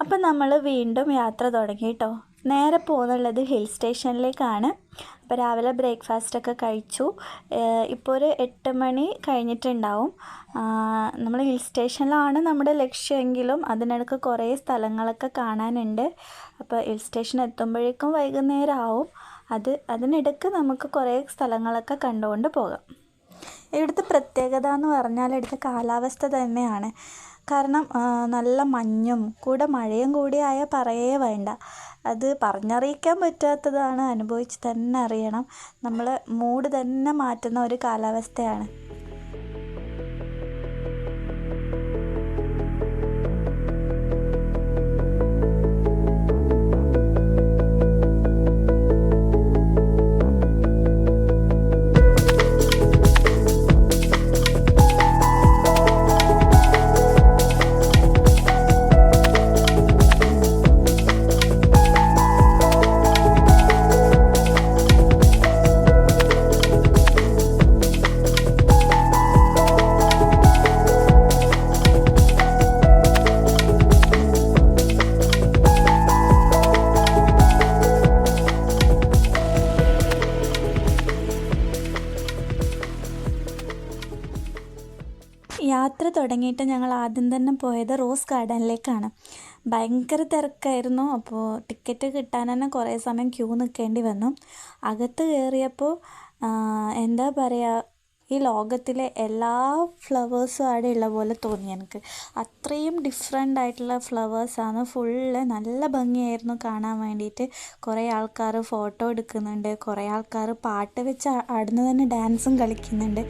അപ്പം നമ്മൾ വീണ്ടും യാത്ര തുടങ്ങി കേട്ടോ. നേരെ പോകുന്നുള്ളത് ഹിൽ സ്റ്റേഷനിലേക്കാണ്. അപ്പോൾ രാവിലെ ബ്രേക്ക്ഫാസ്റ്റൊക്കെ കഴിച്ചു. ഇപ്പോൾ ഒരു 8 മണി കഴിഞ്ഞിട്ടുണ്ടാവും. നമ്മൾ ഹിൽ സ്റ്റേഷനിലാണ് നമ്മുടെ ലക്ഷ്യമെങ്കിലും അതിനിടയ്ക്ക് കുറേ സ്ഥലങ്ങളൊക്കെ കാണാനുണ്ട്. അപ്പോൾ ഹിൽ സ്റ്റേഷൻ എത്തുമ്പോഴേക്കും വൈകുന്നേരം ആവും. അതിനിടയ്ക്ക് നമുക്ക് കുറേ സ്ഥലങ്ങളൊക്കെ കണ്ടുകൊണ്ട് പോകാം. ഇവിടുത്തെ പ്രത്യേകത എന്ന് പറഞ്ഞാൽ ഇവിടുത്തെ കാലാവസ്ഥ തന്നെയാണ്. കാരണം നല്ല മഞ്ഞും കൂടെ മഴയും കൂടിയായാൽ പറയേ വേണ്ട. അത് പറഞ്ഞറിയിക്കാൻ പറ്റാത്തതാണ്, അനുഭവിച്ച് തന്നെ അറിയണം. നമ്മൾ മൂഡ് തന്നെ മാറ്റുന്ന ഒരു കാലാവസ്ഥയാണ്. യാത്ര തുടങ്ങിയിട്ട് ഞങ്ങൾ ആദ്യം തന്നെ പോയത് റോസ് ഗാർഡനിലേക്കാണ്. ഭയങ്കര തിരക്കായിരുന്നു. അപ്പോൾ ടിക്കറ്റ് കിട്ടാൻ തന്നെ കുറേ സമയം ക്യൂ നിൽക്കേണ്ടി വന്നു. അകത്ത് കയറിയപ്പോൾ എന്താ പറയുക, ഈ ലോകത്തിലെ എല്ലാ ഫ്ലവേഴ്സും അവിടെ ഉള്ള പോലെ തോന്നി എനിക്ക്. അത്രയും ഡിഫറെൻ്റ് ആയിട്ടുള്ള ഫ്ലവേഴ്സാണ്. ഫുള്ള് നല്ല ഭംഗിയായിരുന്നു കാണാൻ വേണ്ടിയിട്ട്. കുറേ ആൾക്കാർ ഫോട്ടോ എടുക്കുന്നുണ്ട്, കുറേ ആൾക്കാർ പാട്ട് വെച്ച് അവിടുന്ന് തന്നെ ഡാൻസും കളിക്കുന്നുണ്ട്.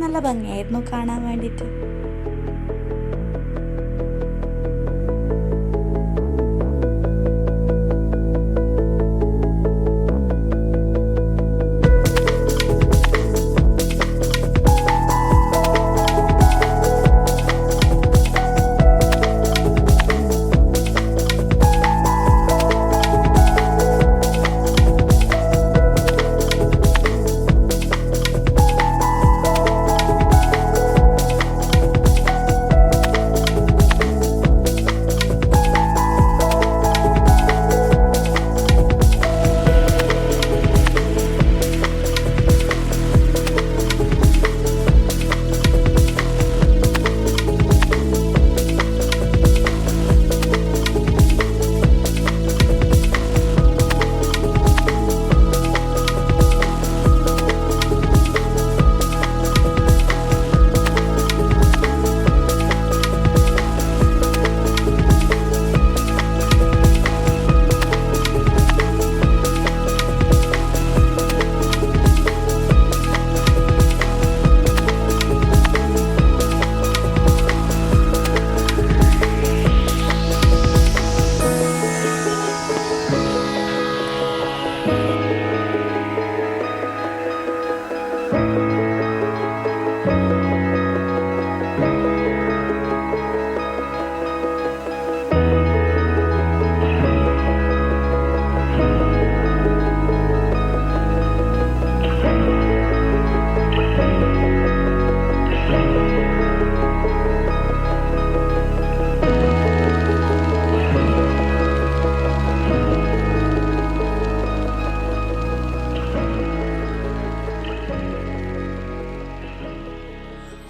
നല്ല ഭംഗിയായിരുന്നു കാണാൻ വേണ്ടിയിട്ട്.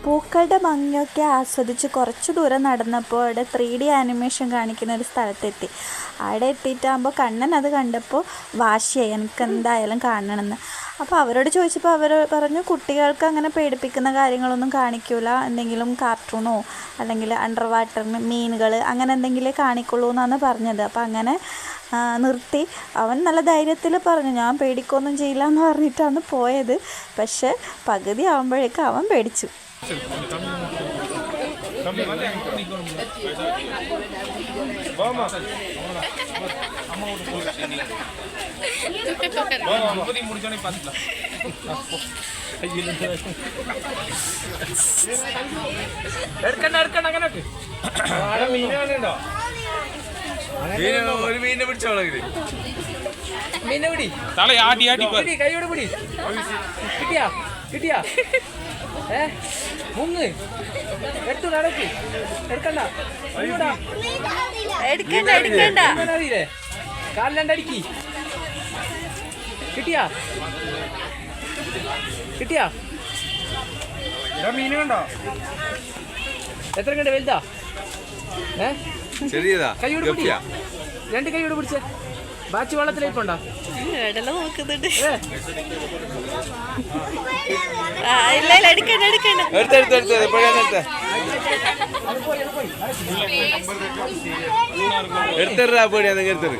പൂക്കളുടെ ഭംഗിയൊക്കെ ആസ്വദിച്ച് കുറച്ച് ദൂരം നടന്നപ്പോൾ അവിടെ 3D ആനിമേഷൻ കാണിക്കുന്ന ഒരു സ്ഥലത്തെത്തി. അവിടെ എത്തിയിട്ടാകുമ്പോൾ കണ്ണൻ അത് കണ്ടപ്പോൾ വാശിയായി, എനിക്ക് എന്തായാലും കാണണമെന്ന്. അപ്പോൾ അവരോട് ചോദിച്ചപ്പോൾ അവർ പറഞ്ഞു കുട്ടികൾക്ക് അങ്ങനെ പേടിപ്പിക്കുന്ന കാര്യങ്ങളൊന്നും കാണിക്കില്ല, എന്തെങ്കിലും കാർട്ടൂണോ അല്ലെങ്കിൽ അണ്ടർ വാട്ടർ മീനുകൾ അങ്ങനെ എന്തെങ്കിലും കാണിക്കുള്ളൂ എന്നാണ് പറഞ്ഞത്. അപ്പോൾ അങ്ങനെ നിർത്തി. അവൻ നല്ല ധൈര്യത്തിൽ പറഞ്ഞു ഞാൻ പേടിക്കൊന്നും ചെയ്യില്ല എന്ന് പറഞ്ഞിട്ടാണ് പോയത്. പക്ഷെ പകുതി ആകുമ്പോഴേക്കും അവൻ പേടിച്ചു. ഒരു മീനെ പിടിച്ചോളെ മീനെ പിടി തല ആടി ആടി കൈയോട് പിടി. കിട്ടിയാ കിട്ടിയാ മുങ്ങ് എടുത്തു നടക്ക് എടുക്കണ്ട എടുക്കണ്ട എടുക്കണ്ട. അറിയില്ലേ കാലിലണ്ടടിക്കി കിട്ടിയാ കിട്ടിയാ മീൻ കണ്ടോ? എത്ര കണ്ട് വലുതാ? ചെറിയതാ. കൈയോട് പിടി, രണ്ട് കൈയോട് പിടിച്ചേ. ബാച്ച് വെള്ളത്തിലേക്കുണ്ടോ? എടല നോക്കുന്നുണ്ട്. ഇല്ല ഇല്ല എടുക്കണ്ട എടുക്കണ്ട. എടുത്തരാ പേടിയാ എടുത്തത്.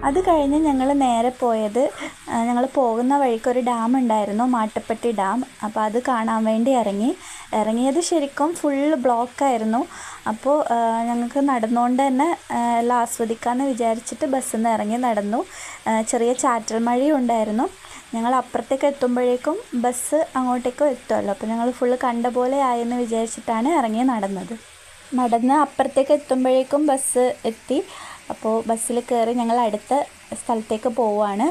അത് കഴിഞ്ഞ് ഞങ്ങൾ നേരെ പോയത്, ഞങ്ങൾ പോകുന്ന വഴിക്ക് ഒരു ഡാം ഉണ്ടായിരുന്നു, മാട്ടുപ്പെട്ടി ഡാം. അപ്പോൾ അത് കാണാൻ വേണ്ടി ഇറങ്ങിയത് ശരിക്കും ഫുള്ള് ബ്ലോക്കായിരുന്നു. അപ്പോൾ ഞങ്ങൾക്ക് നടന്നുകൊണ്ട് തന്നെ എല്ലാം ആസ്വദിക്കാമെന്ന് വിചാരിച്ചിട്ട് ബസ്സിൽ നിന്ന് ഇറങ്ങി നടന്നു. ചെറിയ ചാറ്റൽ മഴയും ഉണ്ടായിരുന്നു. ഞങ്ങൾ അപ്പുറത്തേക്ക് എത്തുമ്പോഴേക്കും ബസ് അങ്ങോട്ടേക്കും എത്തുമല്ലോ. അപ്പോൾ ഞങ്ങൾ ഫുള്ള് കണ്ട പോലെ ആയെന്ന് വിചാരിച്ചിട്ടാണ് ഇറങ്ങി നടന്ന് അപ്പുറത്തേക്ക് എത്തുമ്പോഴേക്കും ബസ് എത്തി. അപ്പോൾ ബസ്സിൽ കയറി ഞങ്ങൾ അടുത്ത സ്ഥലത്തേക്ക് പോവുകയാണ്.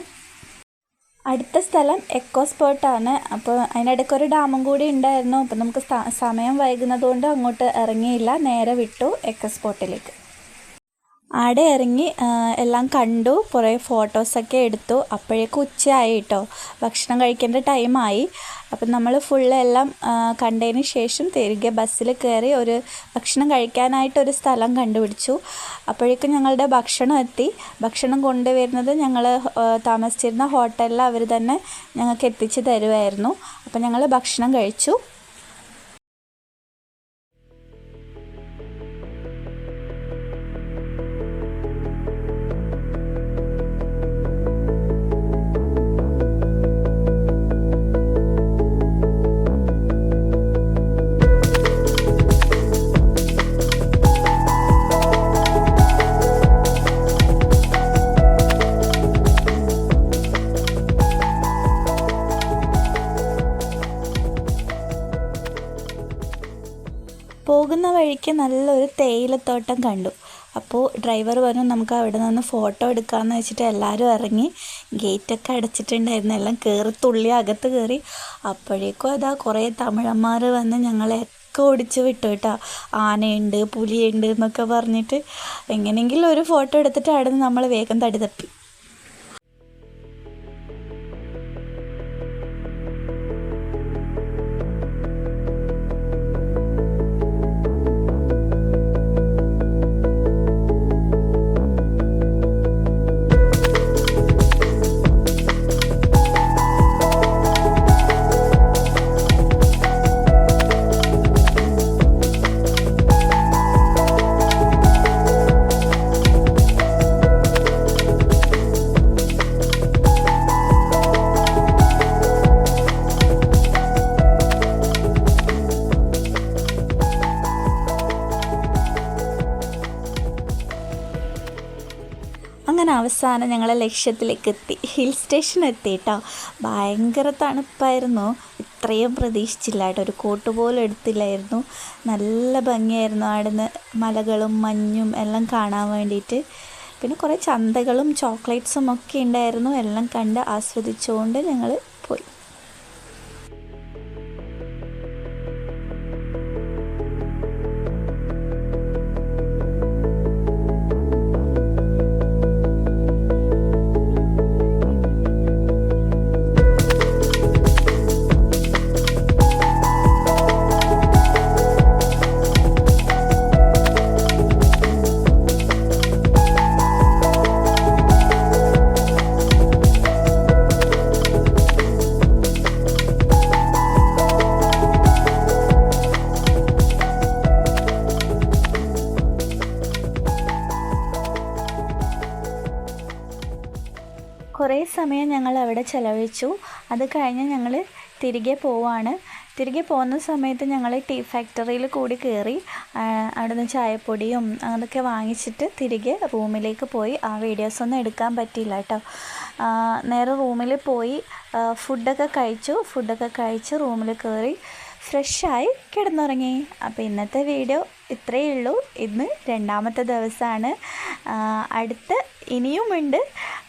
അടുത്ത സ്ഥലം എക്കോ സ്പോട്ടാണ്. അപ്പോൾ അതിനിടയ്ക്കൊരു ഡാമും കൂടി ഉണ്ടായിരുന്നു. അപ്പോൾ നമുക്ക് സമയം വൈകുന്നതുകൊണ്ട് അങ്ങോട്ട് ഇറങ്ങിയില്ല, നേരെ വിട്ടു എക്കോ സ്പോട്ടിലേക്ക്. ആടെ ഇറങ്ങി എല്ലാം കണ്ടു, കുറേ ഫോട്ടോസൊക്കെ എടുത്തു. അപ്പോഴേക്കും ഉച്ചയായി കേട്ടോ, ഭക്ഷണം കഴിക്കേണ്ട ടൈമായി. അപ്പം നമ്മൾ ഫുള്ള് എല്ലാം കണ്ടതിന് ശേഷം തിരികെ ബസ്സിൽ കയറി ഒരു ഭക്ഷണം കഴിക്കാനായിട്ടൊരു സ്ഥലം കണ്ടുപിടിച്ചു. അപ്പോഴേക്കും ഞങ്ങളുടെ ഭക്ഷണം എത്തി. ഭക്ഷണം കൊണ്ടുവരുന്നത് ഞങ്ങൾ താമസിച്ചിരുന്ന ഹോട്ടലിൽ അവർ തന്നെ ഞങ്ങൾക്ക് എത്തിച്ച് തരുമായിരുന്നു. അപ്പം ഞങ്ങൾ ഭക്ഷണം കഴിച്ചു. പോകുന്ന വഴിക്ക് നല്ലൊരു തേയിലത്തോട്ടം കണ്ടു. അപ്പോൾ ഡ്രൈവർ പറഞ്ഞു നമുക്ക് അവിടെ നിന്ന് ഫോട്ടോ എടുക്കാമെന്ന് വെച്ചിട്ട് എല്ലാവരും ഇറങ്ങി. ഗേറ്റൊക്കെ അടച്ചിട്ടുണ്ടായിരുന്നു, എല്ലാം കയറി തുള്ളി അകത്ത് കയറി. അപ്പോഴേക്കും അതാ കുറേ തമിഴന്മാർ വന്ന് ഞങ്ങളെയൊക്കെ ഓടിച്ച് വിട്ടു കേട്ടോ. ആനയുണ്ട്, പുലിയുണ്ട് എന്നൊക്കെ പറഞ്ഞിട്ട് എങ്ങനെയെങ്കിലും ഒരു ഫോട്ടോ എടുത്തിട്ട് അവിടെ നിന്ന് നമ്മൾ വേഗം തടി തപ്പി. അങ്ങനെ അവസാനം ഞങ്ങൾ ലക്ഷ്യത്തിലേക്ക് എത്തി, ഹിൽ സ്റ്റേഷൻ എത്തി കേട്ടോ. ഭയങ്കര തണുപ്പായിരുന്നു, ഇത്രയും പ്രതീക്ഷിച്ചില്ല കേട്ടോ. ഒരു കോട്ട് പോലും എടുത്തില്ലായിരുന്നു. നല്ല ഭംഗിയായിരുന്നു അവിടുന്ന് മലകളും മഞ്ഞും എല്ലാം കാണാൻ വേണ്ടിയിട്ട്. പിന്നെ കുറേ ചന്തകളും ചോക്ലേറ്റ്സും ഒക്കെ ഉണ്ടായിരുന്നു. എല്ലാം കണ്ട് ആസ്വദിച്ചുകൊണ്ട് ഞങ്ങൾ പോയി. കുറേ സമയം ഞങ്ങൾ അവിടെ ചിലവഴിച്ചു. അത് കഴിഞ്ഞ് ഞങ്ങൾ തിരികെ പോവാണ്. തിരികെ പോകുന്ന സമയത്ത് ഞങ്ങൾ ടീ ഫാക്ടറിയിൽ കൂടി കയറി അവിടുന്ന് ചായപ്പൊടിയും അതൊക്കെ വാങ്ങിച്ചിട്ട് തിരികെ റൂമിലേക്ക് പോയി. ആ വീഡിയോസൊന്നും എടുക്കാൻ പറ്റിയില്ല കേട്ടോ. നേരെ റൂമിൽ പോയി ഫുഡൊക്കെ കഴിച്ച് റൂമിൽ കയറി ഫ്രഷായി കിടന്നുറങ്ങി. അപ്പോൾ ഇന്നത്തെ വീഡിയോ ഇത്രയേ ഉള്ളൂ. ഇന്ന് 2ാമത്തെ ദിവസമാണ്. അടുത്ത ഇനിയുമുണ്ട്.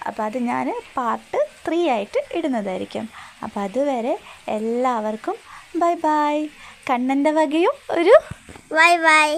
അപ്പോൾ അത് ഞാൻ പാർട്ട് 3 ആയിട്ട് ഇടുന്നതായിരിക്കും. അപ്പോൾ അതുവരെ എല്ലാവർക്കും ബൈ ബൈ. കണ്ണൻ്റെ വകയും ഒരു ബൈ ബൈ.